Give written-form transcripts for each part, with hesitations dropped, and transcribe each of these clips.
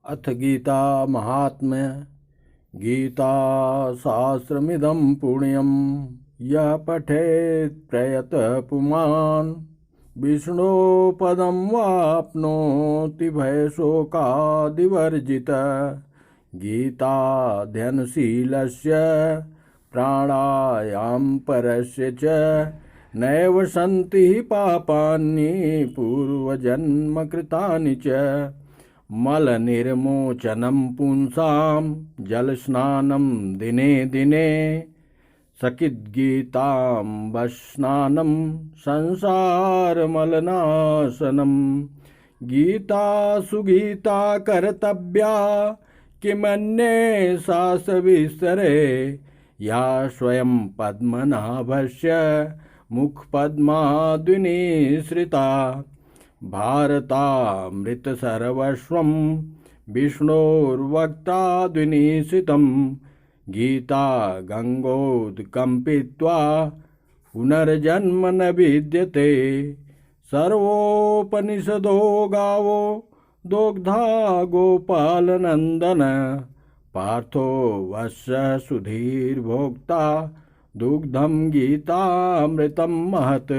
अथ गीता महात्म्य। गीता शास्त्रमिदं पुण्यं यः पठेत् प्रयतः पुमान् विष्णो पदं वाप्नोति भयशोकादिवर्जितः। गीताध्ययनशीलस्य प्राणायामपरस्य च नैव सन्ति पापानि पूर्वजन्मकृतानि च। मलनिर्मोचनं पुंसां जलस्नानं दिने दिने सकिद्गीताम्बस्नानं संसारमलनाशनं। गीता सुगीता कर्तव्या किमन्ये शास्त्रविस्तरे या स्वयं पद्मनाभस्य मुखपद्माद्विनिसृता। भारतामृतसर्वस्वं विष्णोर्वक्त्राद्विनिश्रितं। गीता गङ्गोत्कम्पित्वा पुनर्जन्म न विद्यते। सर्वोपनिषदो गावो दोग्धा गोपालनन्दन। पार्थो वत्सः सुधीर्भोक्ता दुग्धं गीतामृतं महत्।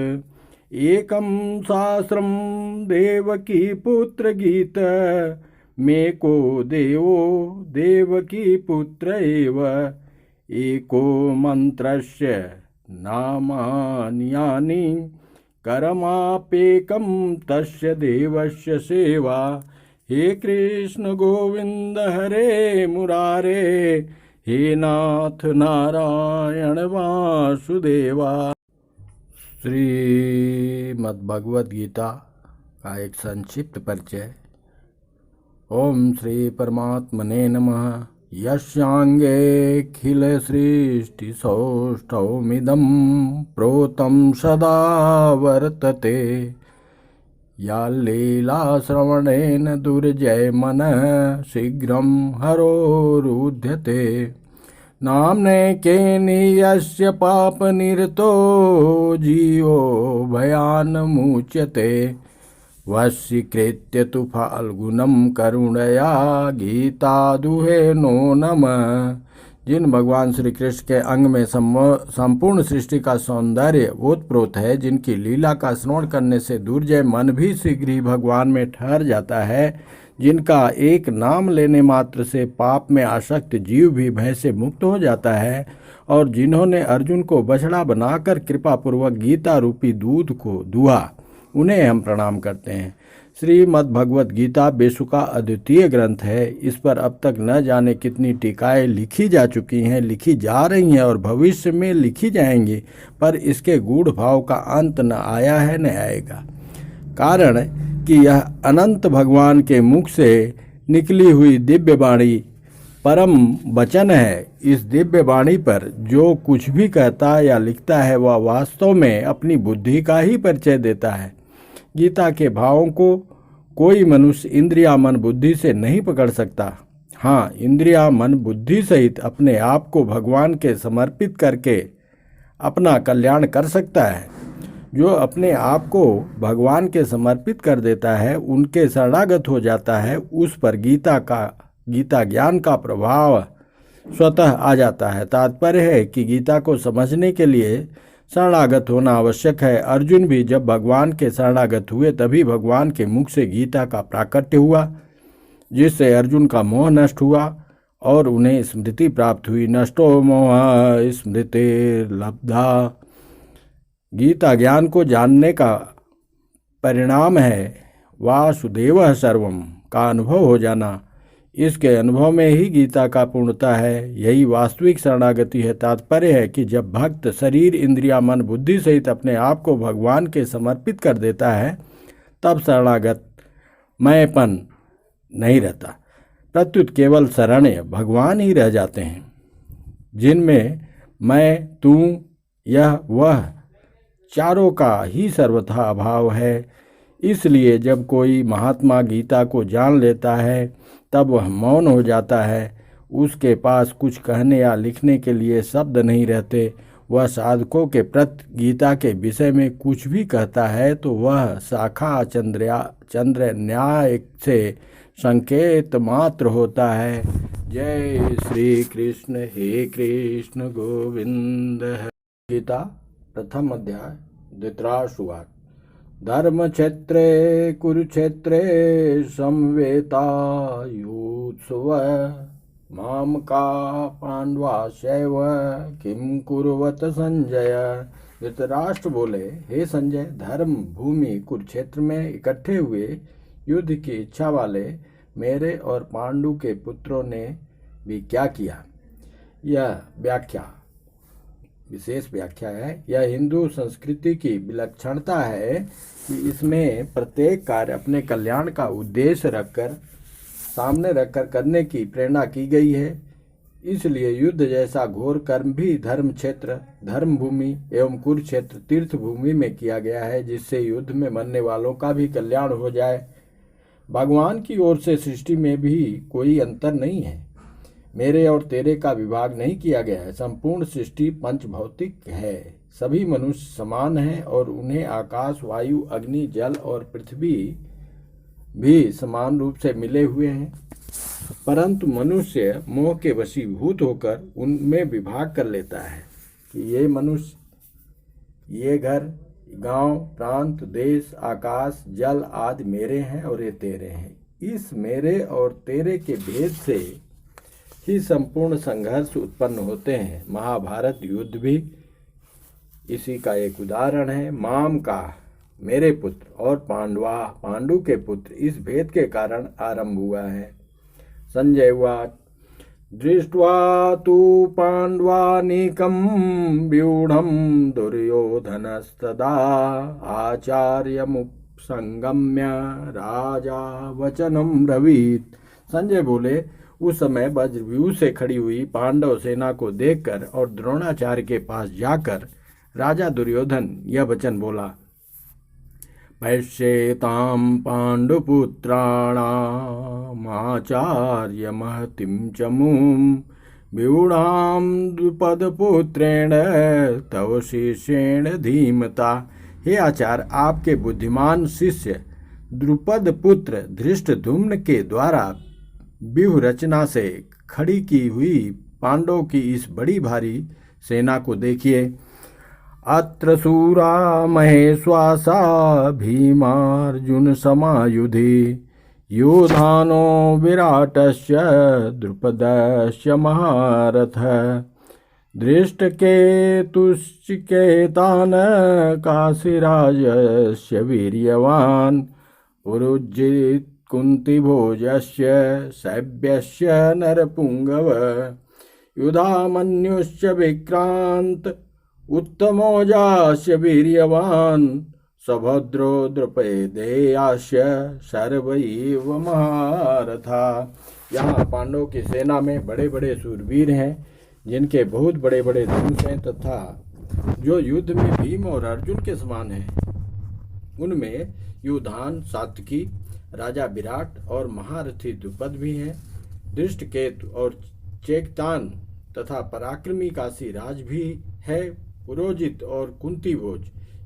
एकं शास्त्रं देवकी पुत्र गीत मेको देवो देवकी पुत्र एव। एको मंत्रस्य नामानि यानि कर्माप्येकं तस्य देवस्य सेवा। हे कृष्ण गोविंद हरे मुरारे हे नाथ नारायण वासुदेवा। श्रीमद्भगवद गीता का एक संक्षिप्त परिचय। ओम श्री परमात्मने नमः। यस्यांगेऽखिल सृष्टि सौष्ठवमिदं प्रोतं सदा वर्तते। या लीला श्रवणेन दुर्जय मनः शीघ्रं हरोरुध्यते। नाम्नैकेनि यस्य पापनिरतो जीवो भयान्मुच्यते। वशीकृत्य तु फाल्गुनं करुणया गीता दुहे नो नमः। जिन भगवान श्री कृष्ण के अंग में संपूर्ण सृष्टि का सौंदर्य ओतप्रोत है, जिनकी लीला का श्रवण करने से दुर्जय मन भी शीघ्र ही भगवान में ठहर जाता है, जिनका एक नाम लेने मात्र से पाप में आसक्त जीव भी भय से मुक्त हो जाता है, और जिन्होंने अर्जुन को बछड़ा बनाकर कृपापूर्वक गीता रूपी दूध को दुहा, उन्हें हम प्रणाम करते हैं। श्रीमद् भगवत गीता बेसुका अद्वितीय ग्रंथ है। इस पर अब तक न जाने कितनी टीकाएं लिखी जा चुकी हैं, लिखी जा रही हैं और भविष्य में लिखी जाएंगी, पर इसके गूढ़ भाव का अंत न आया है न आएगा। कारण कि यह अनंत भगवान के मुख से निकली हुई दिव्य वाणी परम वचन है। इस दिव्य वाणी पर जो कुछ भी कहता या लिखता है वह वास्तव में अपनी बुद्धि का ही परिचय देता है। गीता के भावों को कोई मनुष्य इंद्रिया मन बुद्धि से नहीं पकड़ सकता। हाँ, इंद्रिया मन बुद्धि सहित अपने आप को भगवान के समर्पित करके अपना कल्याण कर सकता है। जो अपने आप को भगवान के समर्पित कर देता है, उनके शरणागत हो जाता है, उस पर गीता ज्ञान का प्रभाव स्वतः आ जाता है। तात्पर्य है कि गीता को समझने के लिए शरणागत होना आवश्यक है। अर्जुन भी जब भगवान के शरणागत हुए तभी भगवान के मुख से गीता का प्राकट्य हुआ, जिससे अर्जुन का मोह नष्ट हुआ और उन्हें स्मृति प्राप्त हुई। नष्टो मोह स्मृतिर्लब्धा। गीता ज्ञान को जानने का परिणाम है वासुदेवः सर्वम का अनुभव हो जाना। इसके अनुभव में ही गीता का पूर्णता है। यही वास्तविक शरणागति है। तात्पर्य है कि जब भक्त शरीर इंद्रिया मन बुद्धि सहित अपने आप को भगवान के समर्पित कर देता है, तब शरणागत मैंपन नहीं रहता, प्रत्युत केवल शरण्य भगवान ही रह जाते हैं, जिनमें मैं तू यह वह चारों का ही सर्वथा अभाव है। इसलिए जब कोई महात्मा गीता को जान लेता है तब वह मौन हो जाता है। उसके पास कुछ कहने या लिखने के लिए शब्द नहीं रहते। वह साधकों के प्रति गीता के विषय में कुछ भी कहता है तो वह शाखा चंद्र न्याय से संकेत मात्र होता है। जय श्री कृष्ण। हे कृष्ण गोविंद। गीता प्रथम अध्याय धृतराष्ट्रवाद। धर्म क्षेत्रे कुरुक्षेत्रे समवेतायुत्सव माम का पांडवाशैव किम कुरुवत संजय। धृतराष्ट्र बोले, हे संजय, धर्म भूमि कुरुक्षेत्र में इकट्ठे हुए युद्ध की इच्छा वाले मेरे और पांडु के पुत्रों ने भी क्या किया। यह व्याख्या विशेष व्याख्या है। यह हिंदू संस्कृति की विलक्षणता है कि इसमें प्रत्येक कार्य अपने कल्याण का उद्देश्य रखकर सामने रखकर करने की प्रेरणा की गई है। इसलिए युद्ध जैसा घोर कर्म भी धर्म क्षेत्र, धर्म भूमि एवं कुरुक्षेत्र तीर्थ भूमि में किया गया है, जिससे युद्ध में मरने वालों का भी कल्याण हो जाए। भगवान की ओर से सृष्टि में भी कोई अंतर नहीं है। मेरे और तेरे का विभाग नहीं किया गया है। संपूर्ण सृष्टि पंचभौतिक है। सभी मनुष्य समान हैं और उन्हें आकाश, वायु, अग्नि, जल और पृथ्वी भी समान रूप से मिले हुए हैं, परंतु मनुष्य मोह के वशीभूत होकर उनमें विभाग कर लेता है कि ये मनुष्य, ये घर, गांव, प्रांत, देश, आकाश, जल आदि मेरे हैं और ये तेरे हैं। इस मेरे और तेरे के भेद से ही संपूर्ण संघर्ष उत्पन्न होते हैं। महाभारत युद्ध भी इसी का एक उदाहरण है। माम का मेरे पुत्र और पांडु के पुत्र, इस भेद के कारण आरंभ हुआ है। संजय वाच दृष्ट्वा तु पांडवानीकं व्यूढ़ं दुर्योधनस्तदा आचार्यमुपसंगम्य राजा वचनं ब्रवीत। संजय बोले, उस समय वज्रव्यूह से खड़ी हुई पांडव सेना को देखकर और द्रोणाचार्य के पास जाकर राजा दुर्योधन यह वचन बोला, पश्येतां पांडुपुत्राणामाचार्य महतिं चमूं व्यूढ़ां द्रुपदपुत्रेण तव शिष्येण धीमता। हे आचार्य, आपके बुद्धिमान शिष्य द्रुपद पुत्र धृष्टद्युम्न के द्वारा व्यूह रचना से खड़ी की हुई पांडवों की इस बड़ी भारी सेना को देखिए। अत्र सूरा महेश्वासा भीमार्जुन समायुधि योधानो विराटस्य द्रुपदस्य महारथ दृष्टकेतुश्चिकेतान् काशीराजस्य वीर्यवान् पुरुजित् कुन्तिभोजस्य सैभ्यस्य नरपुंगव युधामन्युश्च विक्रांत उत्तमोजास्य वीर्यवान् सभद्रो द्रुपदेयास्य सर्वैव महारथा। यहाँ पांडवों की सेना में बड़े बड़े सूरवीर हैं, जिनके बहुत बड़े बड़े धनुष हैं तथा जो युद्ध में भीम और अर्जुन के समान हैं। उनमें युधान, सात्विकी, राजा विराट और महारथी द्रुपद भी हैं। दृष्टकेतु और चेकतान तथा पराक्रमी काशी राज भी है। पुरोजित और कुंती भोज,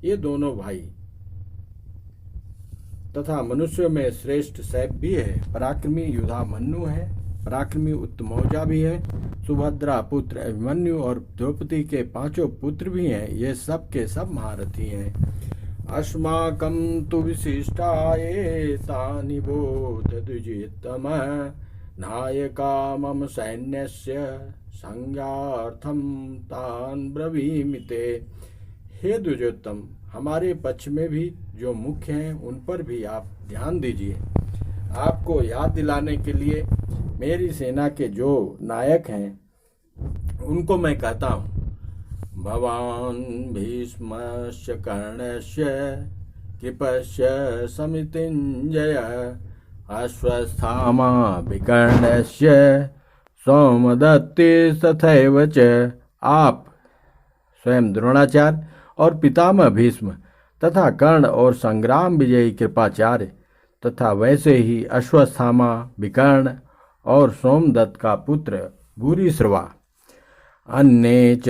ये दोनों भाई तथा मनुष्यों में श्रेष्ठ सैफ भी है। पराक्रमी युधामन्यु है, पराक्रमी उत्तमौजा भी है। सुभद्रा पुत्र अभिमन्यु और द्रौपदी के 5 पुत्र भी हैं। ये सब के सब महारथी हैं। अस्माकं तु विशिष्टाये तानि बोध द्विजितम नायका मम सैन्यस्य संज्ञार्थं तान् ब्रवीमिते। हे द्विजोत्तम, हमारे पक्ष में भी जो मुख्य हैं उन पर भी आप ध्यान दीजिए। आपको याद दिलाने के लिए मेरी सेना के जो नायक हैं उनको मैं कहता हूँ। भवान् भीष्मस्य कर्णस्य कृपस्य समितिञ्जय अश्वस्थामा विकर्णस्य सोमदत्ते तथैव च। आप स्वयं द्रोणाचार्य और पितामह भीष्म तथा कर्ण और संग्राम विजयी कृपाचार्य तथा वैसे ही अश्वस्थामा, विकर्ण और सोमदत्त का पुत्र भूरिश्रवा, अन्ये च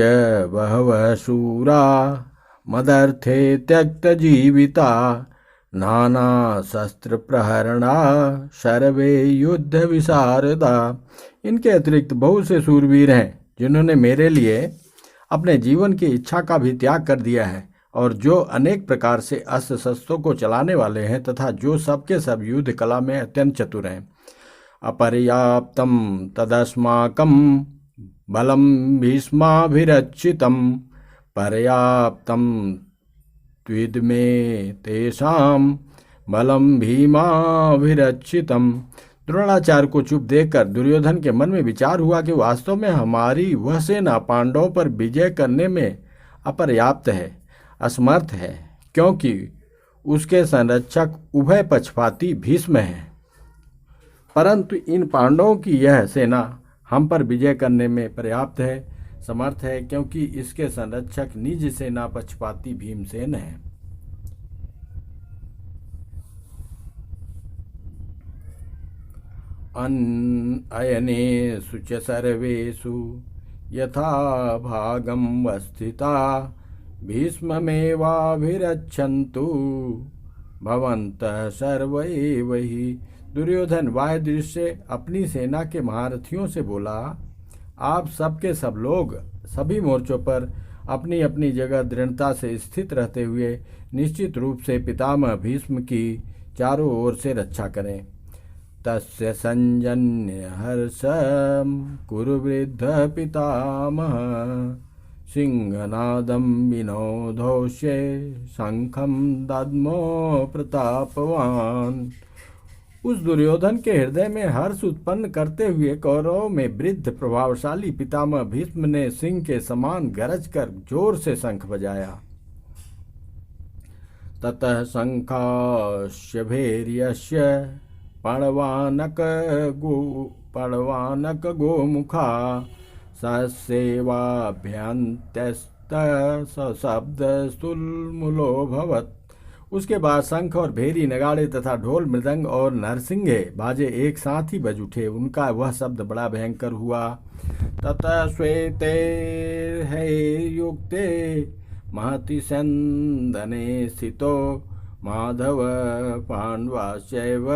बहवः शूरा मदर्थे त्यक्तजीविता नाना शस्त्र प्रहरणा सर्वे युद्ध विशारदा। इनके अतिरिक्त बहुत से सूरवीर हैं जिन्होंने मेरे लिए अपने जीवन की इच्छा का भी त्याग कर दिया है और जो अनेक प्रकार से अस्त्र शस्त्रों को चलाने वाले हैं तथा जो सबके सब युद्ध कला में अत्यंत चतुर हैं। अपर्याप्तम तदस्माकं बलम भीष्माभिरक्षितम पर्याप्तम त्विदमे तेषाम बलम भीमाभिरक्षितम। द्रोणाचार्य को चुप देखकर दुर्योधन के मन में विचार हुआ कि वास्तव में हमारी वह सेना पांडवों पर विजय करने में अपर्याप्त है, असमर्थ है, क्योंकि उसके संरक्षक उभय पक्षपाती भीष्म हैं। परंतु इन पांडवों की यह सेना हम पर विजय करने में पर्याप्त है, समर्थ है, क्योंकि इसके संरक्षक निज सेना पक्षपाती भीमसेन है। अयनेषु च सर्वेषु यथा भागं वस्थिता भीष्ममेवाभिरक्षन्तु भवन्तः सर्व एव हि। दुर्योधन वाह्य दृष्टि से अपनी सेना के महारथियों से बोला, आप सबके सब लोग सभी मोर्चों पर अपनी अपनी जगह दृढ़ता से स्थित रहते हुए निश्चित रूप से पितामह भीष्म की चारों ओर से रक्षा करें। तस्य संजन्य हर्षं कुरु वृद्ध पितामह सिंहनादं विनोदोष्ये शंखं दद्मो प्रतापवान। उस दुर्योधन के हृदय में हर्ष उत्पन्न करते हुए कौरवों में वृद्ध प्रभावशाली पितामह भीष्म ने सिंह के समान गरज कर जोर से शंख बजाया। ततः शंखास्य भैर्यस्य पणवानक गोमुखा ससेवाभ्यन्त्यस्त सशब्दस्तुल्मुलोऽभवत्। उसके बाद शंख और भेरी नगाड़े तथा ढोल मृदंग और नरसिंगे बाजे एक साथ ही बज उठे। उनका वह शब्द बड़ा भयंकर हुआ। ततः श्वेते है युक्ते महति संदने स्थितो माधव पांडवाश्चैव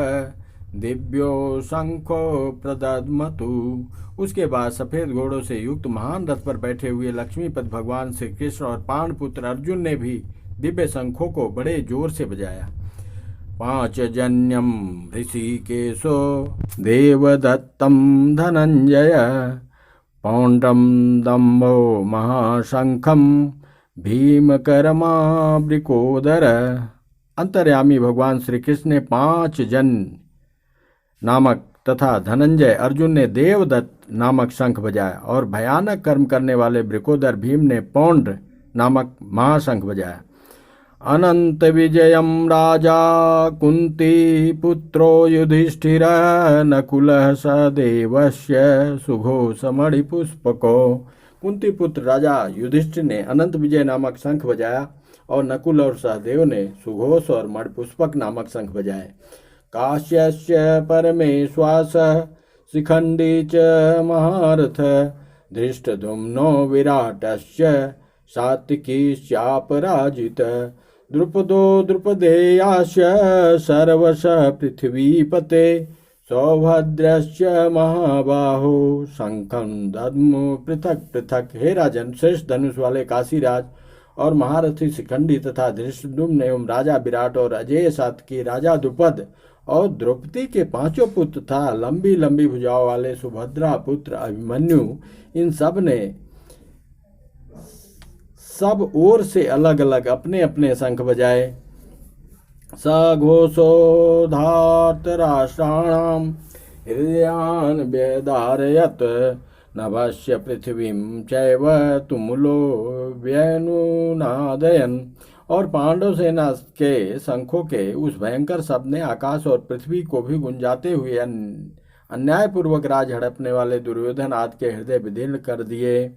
दिव्यो शंखो प्रदद्मतु। उसके बाद सफेद घोड़ों से युक्त महान रथ पर बैठे हुए लक्ष्मीपति भगवान श्री कृष्ण और पांडपुत्र अर्जुन ने भी दिव्य शंखों को बड़े जोर से बजाया। पांचजन्यम ऋषिकेशो देवदत्तम धनंजय पौंड्रम दम्भो महाशंखम भीमकर्मावृकोदर। अंतर्यामी भगवान श्री कृष्ण ने 5 जन नामक तथा धनंजय अर्जुन ने देवदत्त नामक शंख बजाया और भयानक कर्म करने वाले वृकोदर भीम ने पौंड्र नामक महाशंख बजाया। अनंत विजयम राजा कुंती पुत्रो युधिष्ठिर नकुलः सदेवस्य सुघोषमणिपुष्पको। कुंती पुत्र राजा युधिष्ठिर ने अनंत विजय नामक शंख बजाया और नकुल और सहदेव ने सुघोष और मणिपुष्पक नामक शंख बजाए। काश्यस्य परमेश्वास शिखंडी च महारथ धृष्टद्युम्नो विराटस्य सात्विकीश्चापराजित द्रुपदो द्रुपदेयास्य सर्वशः पृथ्वीपते सौभद्रस्य महाबाहो शंखं दद्मो पृथक पृथक। हे राजन, श्रेष्ठ धनुष वाले काशीराज और महारथी शिखंडी तथा धृष्टद्युम्न एवं राजा विराट और अजेय सात्विकी राजा द्रुपद और द्रौपदी के 5 पुत्र था लंबी लंबी भुजाओं वाले सुभद्रा पुत्र अभिमन्यु, इन सब ने सब ओर से अलग अलग अपने अपने शंख बजाए। सघोषो धार्तराष्ट्राणां हृदयान् व्यधारयत् नभस्य पृथ्वीं चैव तुमुलो व्यनुनादयन्। और पांडव सेना के शंखों के उस भयंकर शब्द ने आकाश और पृथ्वी को भी गुंजाते हुए अन्यायपूर्वक राज हड़पने वाले दुर्योधन आदि के हृदय विदीर्ण कर दिए।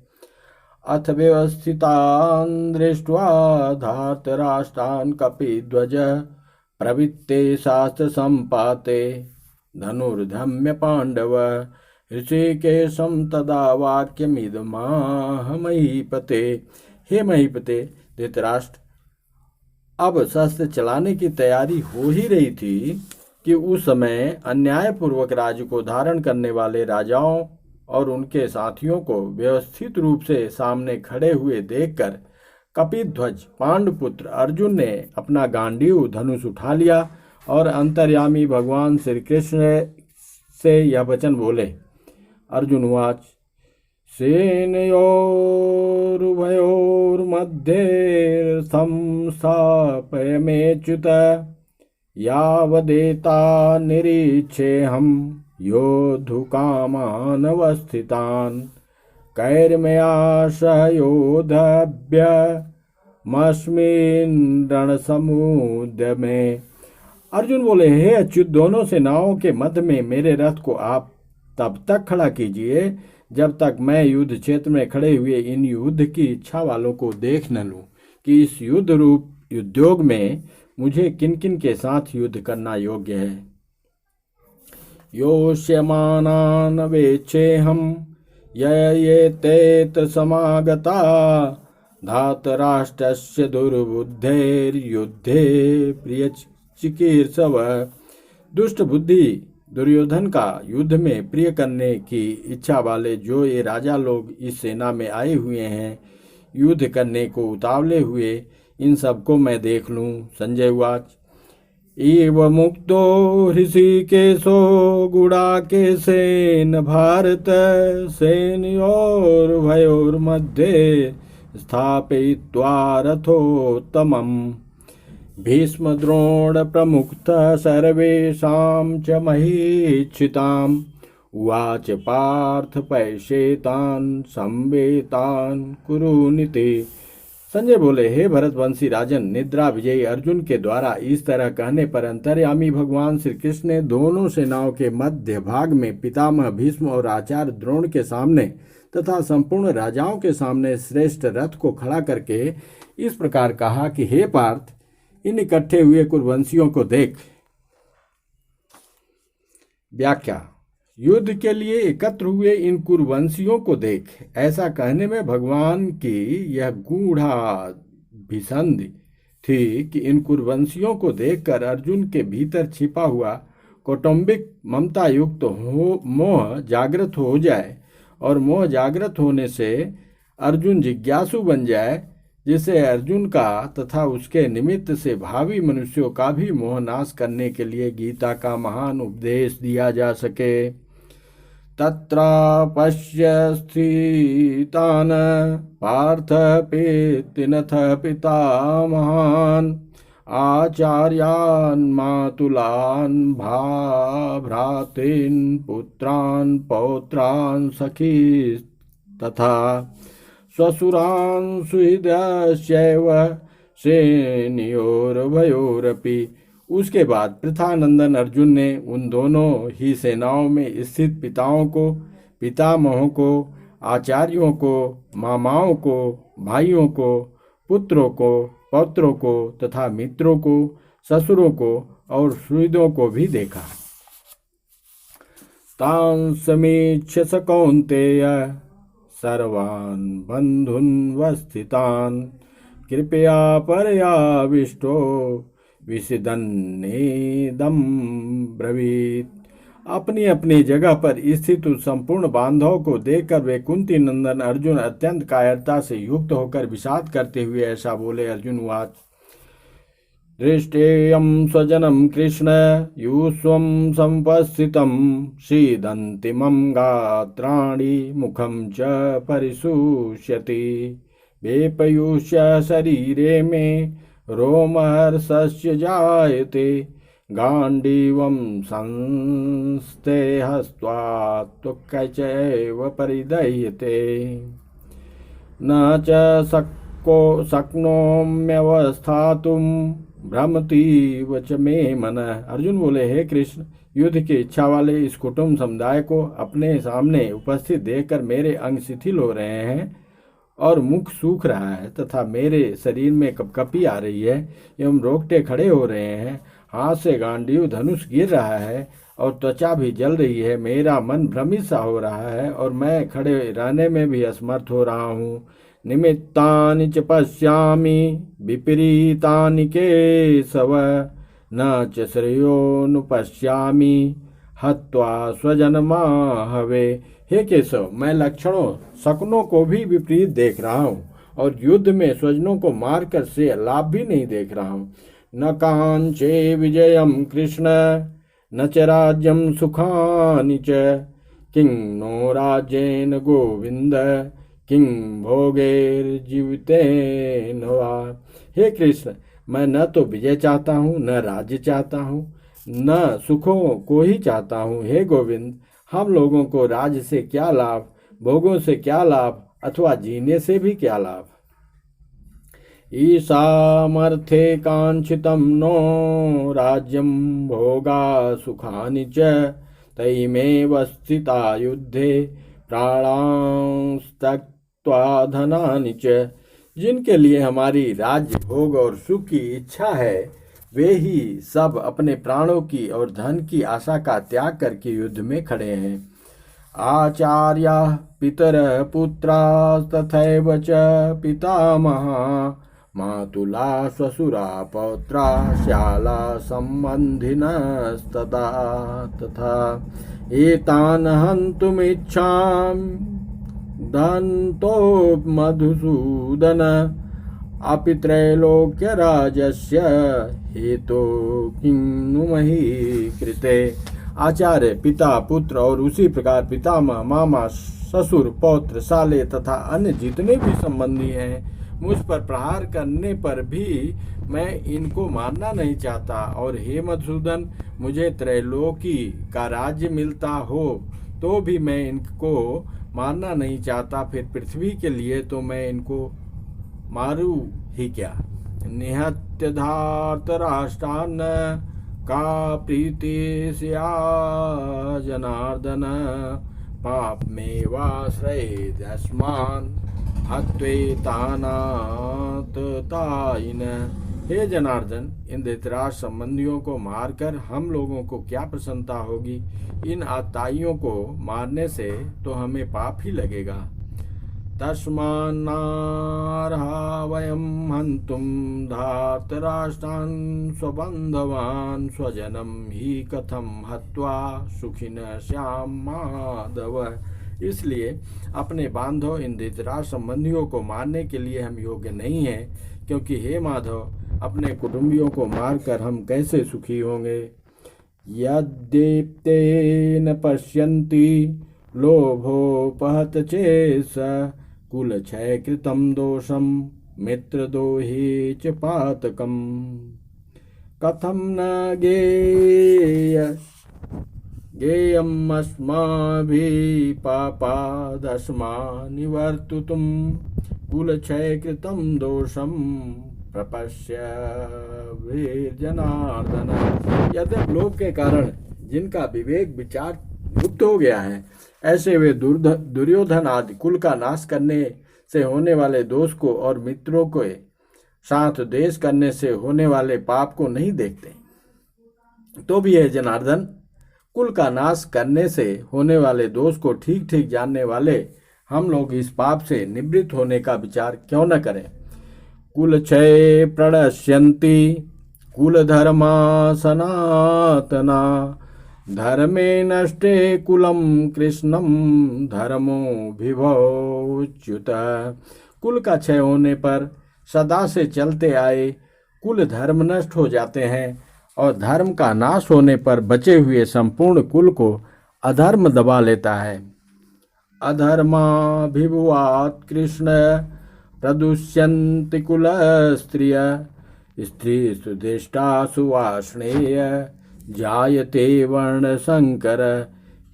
अथ व्यवस्थितान् दृष्ट्वा धार्तराष्ट्रान् कपिध्वज प्रवृत्ते शास्त्र संपाते धनुर्धम्य पांडव ऋषिकेशं तदा वाक्यमिदमाह महीपते। हे महीपते, धृतराष्ट्र अब शस्त्र चलाने की तैयारी हो ही रही थी कि उस समय अन्यायपूर्वक राज्य को धारण करने वाले राजाओं और उनके साथियों को व्यवस्थित रूप से सामने खड़े हुए देखकर कपिध्वज पांडुपुत्र अर्जुन ने अपना गांडीव धनुष उठा लिया और अंतर्यामी भगवान श्री कृष्ण से यह वचन बोले। अर्जुन उवाच सेनयोरुभयोर्मध्ये संस्थापयमेच्युत यावदेता निरीक्षेऽहं योद्धुकामानवस्थितान् कैर्मया सह योद्धव्यमस्मिन् रणसमुद्र में। अर्जुन बोले, हे अच्युत, दोनों सेनाओं के मध्य में मेरे रथ को आप तब तक खड़ा कीजिए जब तक मैं युद्ध क्षेत्र में खड़े हुए इन युद्ध की इच्छा वालों को देख न लूं कि इस युद्ध रूप उद्योग में मुझे किन किन के साथ युद्ध करना योग्य है। योष्यमानान् वेक्षेऽहं ययेतेऽत्र समागता धातराष्ट्रस्य दुर्बुद्धेर्युद्धे प्रियचिकीर्षव। दुष्ट बुद्धि दुर्योधन का युद्ध में प्रिय करने की इच्छा वाले जो ये राजा लोग इस सेना में आए हुए हैं, युद्ध करने को उतावले हुए, इन सबको मैं देख लूं। संजय उवाच इव मुक्तो ऋषिकेशो गुडाकेशेन भारत सेनयोर्भयोर्मध्ये स्थापयित्वा रथोत्तमम् भीष्मद्रोण प्रमुक्तः सर्वेषां च महीक्षिताम् उवाच पार्थ पैशेतान् संवेतान् कुरुनिति। संजय बोले, हे भरतवंशी राजन, निद्रा विजयी अर्जुन के द्वारा इस तरह कहने पर अंतर्यामी भगवान श्री कृष्ण ने दोनों सेनाओं के मध्य भाग में पितामह भीष्म और आचार्य द्रोण के सामने तथा संपूर्ण राजाओं के सामने श्रेष्ठ रथ को खड़ा करके इस प्रकार कहा कि हे पार्थ, इन इकट्ठे हुए कुरुवंशियों को देख। व्याख्या। युद्ध के लिए एकत्र हुए इन कुरुवंशियों को देख, ऐसा कहने में भगवान की यह गूढ़ाभिसंधि थी कि इन कुरुवंशियों को देखकर अर्जुन के भीतर छिपा हुआ कौटुंबिक ममता युक्त मोह जागृत हो जाए और मोह जागृत होने से अर्जुन जिज्ञासु बन जाए, जिससे अर्जुन का तथा उसके निमित्त से भावी मनुष्यों का भी मोह नाश करने के लिए गीता का महान उपदेश दिया जा सके। तत्रापश्य स्थितान् पार्थ पितृनथ पितामहान् आचार्यान् मातुलान् भ्रातॄन् पुत्रान् पौत्रान् सखी तथा स्वसुरान् सुहृदश्चैव सेनयोरुभयोरपि। उसके बाद पृथानंदन अर्जुन ने उन दोनों ही सेनाओं में स्थित पिताओं को, पितामहों को, आचार्यों को, मामाओं को, भाइयों को, पुत्रों को, पौत्रों को तथा मित्रों को, ससुरों को और सुहृदों को भी देखा। तान् समीक्ष्य स कौन्तेय सर्वान् बन्धून् वस्थितान् कृपया परयाविष्टो विषदन्नेदं ब्रवीत। अपनी अपनी जगह पर स्थित उस संपूर्ण बांधवों को देखकर वे कुंती नंदन अर्जुन अत्यंत कायरता से युक्त होकर विषाद करते हुए ऐसा बोले। अर्जुन उवाच दृष्टेयं स्वजनं कृष्ण युष्वं समुपस्थितं सीदन्तिमं गात्राणि मुखं च परिशुष्यति वेपयुष्य शरीरे मे रोमहर्षस्य जायते गांडीवं संस्ते हस्त्वा त्वक्कैचैव परिदह्यते न च शक्नोम्यवस्थातुं भ्रमतीव च मे मनः। अर्जुन बोले, हे कृष्ण, युद्ध की इच्छा वाले इस कुटुंब समुदाय को अपने सामने उपस्थित देखकर मेरे अंग शिथिल हो रहे हैं और मुख सूख रहा है तथा मेरे शरीर में कपकपी आ रही है एवं रोकटे खड़े हो रहे हैं, हाथ से गांडीव धनुष गिर रहा है और त्वचा भी जल रही है। मेरा मन भ्रमित सा हो रहा है और मैं खड़े रहने में भी असमर्थ हो रहा हूँ। निमित्तानि च पश्यामि विपरीतानि केशव न च श्रेयोनुपश्यामि हत्वा स्वजनमाहवे। हे केशव, मैं लक्षणों शकुनों को भी विपरीत देख रहा हूँ और युद्ध में स्वजनों को मारकर से लाभ भी नहीं देख रहा हूँ। न कांचे विजयम कृष्ण न च राज्यम सुखानि च किं नो राज्येन गोविंद किं भोगैर्जीवितेन वा। हे कृष्ण, मैं न तो विजय चाहता हूँ, न राज्य चाहता हूँ, न सुखों को ही चाहता हूँ। हे गोविंद, हम लोगों को राज्य से क्या लाभ, भोगों से क्या लाभ, अथवा जीने से भी क्या लाभ। ईशामर्थे कांक्षितं नो राज्यं भोगा सुखानि च तैमेव स्थिता युद्धे प्राणांस्तक्त्वा धनानि च। जिनके लिए हमारी राज्य भोग और सुख की इच्छा है, वे ही सब अपने प्राणों की और धन की आशा का त्याग करके युद्ध में खड़े हैं। आचार्या पितरः पुत्राः तथैव च पितामहा मातुला श्वशुरा पौत्रा श्याला सम्बन्धिनस्तथा तथा एतान् हन्तुमिच्छामि दन्तो मधुसूदन अपि त्रैलोक्यराजस्य हेतो किं नु मही कृते। आचार्य, पिता, पुत्र और उसी प्रकार पितामह, मामा, ससुर, पौत्र, साले तथा अन्य जितने भी संबंधी हैं, मुझ पर प्रहार करने पर भी मैं इनको मारना नहीं चाहता। और हे मधुसूदन, मुझे त्रैलोकी का राज्य मिलता हो तो भी मैं इनको मारना नहीं चाहता। फिर पृथ्वी के लिए तो मैं इनको मारू ही क्या। निहत्य धार्तराष्ट्रान् का प्रीति स्या जनार्दन पापमेवाश्रयेदस्मान् हत्वेतानाततायिन। हे जनार्दन, इन धृतराष्ट्र संबंधियों को मारकर हम लोगों को क्या प्रसन्नता होगी। इन आताइयों को मारने से तो हमें पाप ही लगेगा। तस्मान्नार्हा वयं हन्तुं धार्तराष्ट्रान् स्वबन्धवान् स्वजनं हि कथं हत्वा सुखिनः स्याम माधव। इसलिए अपने बांधव इन धृतराष्ट्र संबंधियों को मारने के लिए हम योग्य नहीं हैं, क्योंकि हे माधव, अपने कुटुंबियों को मारकर हम कैसे सुखी होंगे। यद्येते न पश्यन्ति लोभोपहत चेस कुलक्षय कृतं दोषं मित्रद्रोहे च पातकम् कथं न गेयम् अस्माभिः पापादस्मान् निवर्तितुं कुलक्षय कृतं दोषं प्रपश्य वीर्जनार्दन। यद्यपि लोभ के कारण जिनका विवेक विचार लुप्त हो गया है, ऐसे वे दुर्योधन आदि कुल का नाश करने से होने वाले दोष को और मित्रों के साथ देश करने से होने वाले पाप को नहीं देखते। तो भी है जनार्दन, कुल का नाश करने से होने वाले दोष को ठीक ठीक जानने वाले हम लोग इस पाप से निवृत्त होने का विचार क्यों न करें। कुल क्षय प्रणश्यन्ति कुल धर्मा सनातना धर्मे नष्टे कुलम कृष्णम धर्मो विभोच्युत। कुल का क्षय होने पर सदा से चलते आए कुल धर्म नष्ट हो जाते हैं और धर्म का नाश होने पर बचे हुए संपूर्ण कुल को अधर्म दबा लेता है। अधर्माभिभुवात् कृष्ण प्रदुष्यन्ति कुल स्त्रिय स्त्री सुदेष्टा सुवाष्णेय जायते वर्ण संकर।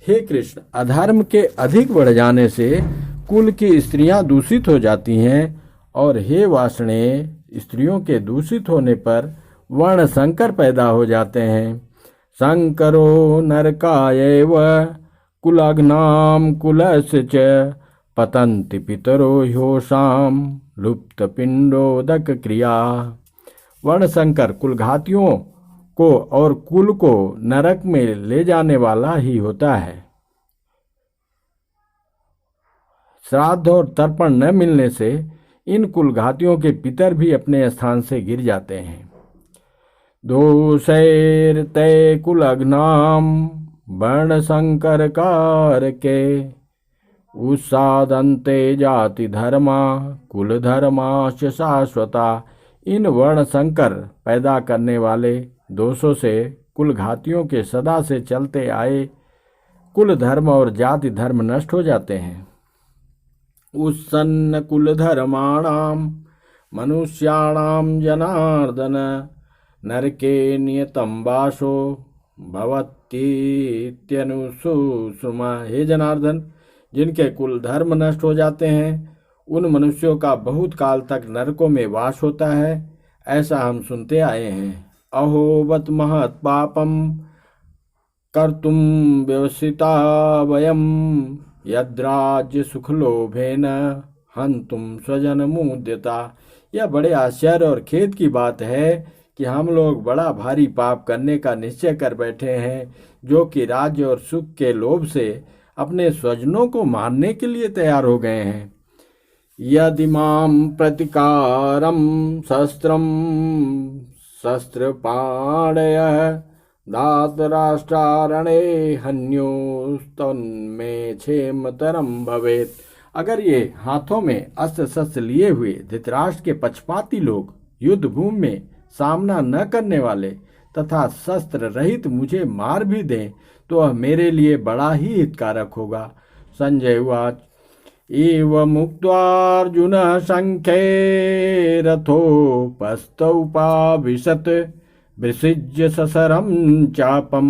हे कृष्ण, अधर्म के अधिक बढ़ जाने से कुल की स्त्रियां दूषित हो जाती हैं और हे वाष्णेय, स्त्रियों के दूषित होने पर वर्ण संकर पैदा हो जाते हैं। संकरो नरकायैव कुलग्नाम कुलस्य च पतन्ति पितरो ह्योषाम लुप्त पिंडोदक क्रिया। वर्ण संकर कुलघातियों को और कुल को नरक में ले जाने वाला ही होता है। श्राद्ध और तर्पण न मिलने से इन कुलघातियों के पितर भी अपने स्थान से गिर जाते हैं। दोषैर्ते कुलघ्नाम वर्ण संकर कार के उसादंते जाति धर्मा कुल धर्माश शाश्वता। इन वर्ण संकर पैदा करने वाले दोषों से कुलघातियों के सदा से चलते आए कुल धर्म और जाति धर्म नष्ट हो जाते हैं। उत्सन्न कुल धर्माणाम मनुष्याणाम जनार्दन नरके नियतम वासो भवत्यनुसुषुमा। हे जनार्दन, जिनके कुल धर्म नष्ट हो जाते हैं उन मनुष्यों का बहुत काल तक नरकों में वास होता है, ऐसा हम सुनते आए हैं। अहोवत महत् पापम कर्तुम व्यवसिता वयम यद्राज्य सुखलोभेन हंतुम स्वजन मुद्यता। यह बड़े आश्चर्य और खेद की बात है कि हम लोग बड़ा भारी पाप करने का निश्चय कर बैठे हैं, जो कि राज्य और सुख के लोभ से अपने स्वजनों को मारने के लिए तैयार हो गए हैं। यदि माम प्रतिकारम शस्त्रम शस्त्रपाणय धातराष्ट्रारणे हन्योस्तन्मे क्षेमतरम भवेत्। अगर ये हाथों में अस्त्र शस्त्र लिए हुए धृतराष्ट्र के पक्षपाती लोग युद्ध भूमि में सामना न करने वाले तथा शस्त्र रहित मुझे मार भी दें तो वह मेरे लिए बड़ा ही हितकारक होगा। संजय उवाच एव मुक्त्वार्जुन संख्ये रथोपस्थोपाविशत् विसृज्य ससरम चापम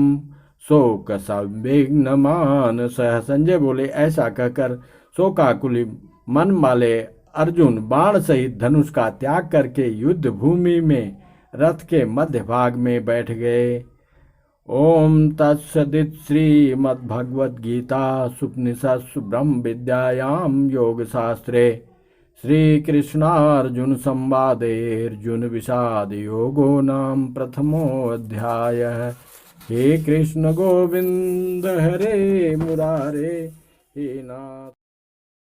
शोक संविघ्न मानसः। संजय बोले, ऐसा कहकर शोकाकुल मन वाले अर्जुन बाण सहित धनुष का त्याग करके युद्ध भूमि में रथ के मध्य भाग में बैठ गए। ओम तत्सदित श्रीमद्भगवद्गीता सुपनिषत्सु ब्रह्म विद्यायां योग शास्त्रे श्री कृष्णार्जुन संवादे अर्जुन विषाद योगो नाम प्रथमो अध्यायः। हे कृष्ण गोविंद हरे मुरारे हे नाथ।